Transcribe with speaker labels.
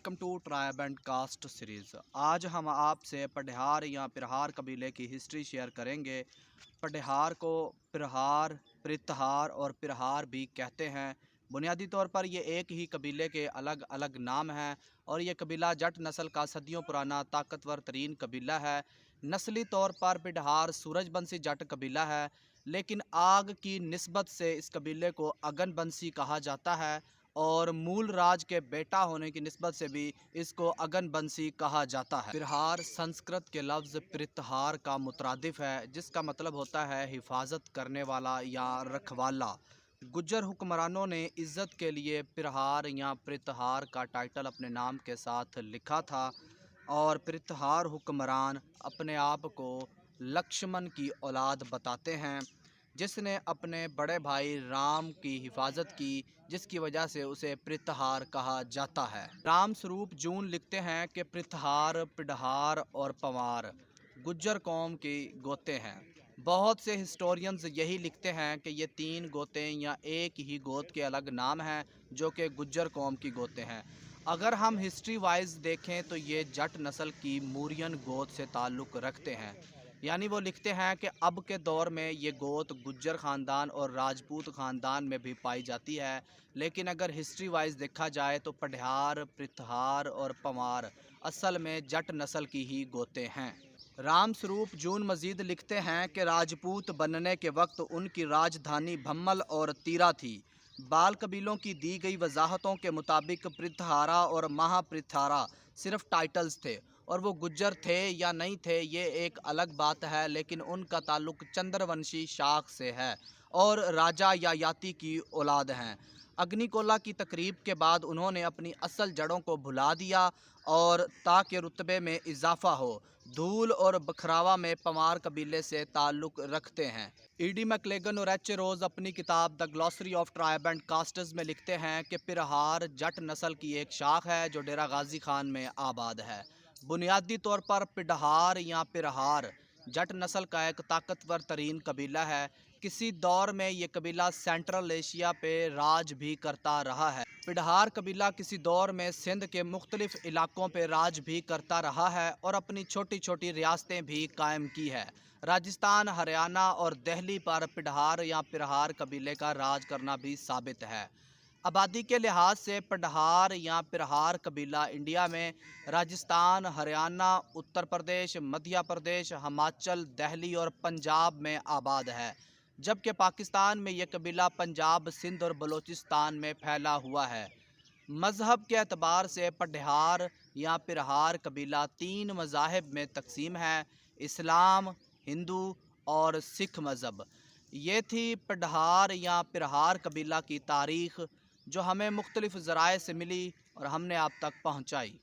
Speaker 1: Welcome to tribe and caste series. आज हम आपसे पढ़िहार या पिरहार कबीले की हिस्ट्री शेयर करेंगे। पढ़िहार को पिरहार, पृथहार और पिरहार भी कहते हैं। बुनियादी तौर पर ये एक ही कबीले के अलग अलग नाम हैं और ये कबीला जट नस्ल का सदियों पुराना ताकतवर तरीन कबीला है। नस्ली तौर पर पिरहार सूरजबंसी जट कबीला है, लेकिन आग की निस्बत से इस कबीले को अगनबंसी कहा जाता है और मूल राज के बेटा होने की निस्बत से भी इसको अगनबंसी कहा जाता है। पिरहार संस्कृत के लफ्ज़ पृथहार का मुतरादिफ है, जिसका मतलब होता है हिफाजत करने वाला या रखवाला। गुज्जर हुक्मरानों ने इज़्ज़त के लिए पिरहार या पृथहार का टाइटल अपने नाम के साथ लिखा था और पृथहार हुक्मरान अपने आप को लक्ष्मण की औलाद बताते हैं, जिसने अपने बड़े भाई राम की हिफाजत की, जिसकी वजह से उसे पृथहार कहा जाता है। राम स्वरूप जून लिखते हैं कि पृथहार, पिढ़हार और पंवार गुज्जर कौम की गोते हैं। बहुत से हिस्टोरियंस यही लिखते हैं कि ये तीन गोते या एक ही गोत के अलग नाम हैं, जो कि गुज्जर कौम की गोते हैं। अगर हम हिस्ट्री वाइज देखें तो ये जट नस्ल की मूरियन गोत से ताल्लुक़ रखते हैं, यानी वो लिखते हैं कि अब के दौर में ये गोत गुज्जर ख़ानदान और राजपूत ख़ानदान में भी पाई जाती है। लेकिन अगर हिस्ट्री वाइज देखा जाए तो पढ़िहार, पृथहार और पंवार असल में जट नस्ल की ही गोते हैं। राम स्वरूप जून मज़ीद लिखते हैं कि राजपूत बनने के वक्त उनकी राजधानी भम्मल और तीरा थी। बाल कबीलों की दी गई वजाहतों के मुताबिक पृथहारा और महापृथहारा सिर्फ टाइटल्स थे और वो गुज्जर थे या नहीं थे ये एक अलग बात है, लेकिन उनका ताल्लुक चंद्रवंशी शाख से है और राजा यायाति की औलाद हैं। अग्निकोला की तकरीब के बाद उन्होंने अपनी असल जड़ों को भुला दिया और ताकि रुतबे में इजाफा हो, धूल और बखरावा में पंवार कबीले से ताल्लुक़ रखते हैं। ईडी मैकलेगन और एच ए रोज़ अपनी किताब the glossary of tribe and castes में लिखते हैं कि पिरहार जट नस्ल की एक शाख है जो डेरा गाजी खान में आबाद है। बुनियादी तौर पर पिढ़हार या पिरहार जट नस्ल का एक ताकतवर तरीन कबीला है। किसी दौर में ये कबीला सेंट्रल एशिया पे राज भी करता रहा है। पिढ़हार कबीला किसी दौर में सिंध के मुख्तलिफ इलाकों पे राज भी करता रहा है और अपनी छोटी छोटी रियासतें भी कायम की है। राजस्थान, हरियाणा और दिल्ली पर पिढ़हार या पिरहार कबीले का राज करना भी साबित है। आबादी के लिहाज से पिढ़हार या पिरहार कबीला इंडिया में राजस्थान, हरियाणा, उत्तर प्रदेश, मध्य प्रदेश, हिमाचल, दिल्ली और पंजाब में आबाद है, जबकि पाकिस्तान में यह कबीला पंजाब, सिंध और बलूचिस्तान में फैला हुआ है। मज़हब के एतबार से पढ़िहार या पिरहार कबीला तीन मज़ाहिब में तकसीम है: इस्लाम, हिंदू और सिख मज़हब। ये थी पढ़िहार या पिरहार कबीला की तारीख़, जो हमें मुख्तलिफ़ ज़राए से मिली और हमने आप तक पहुँचाई।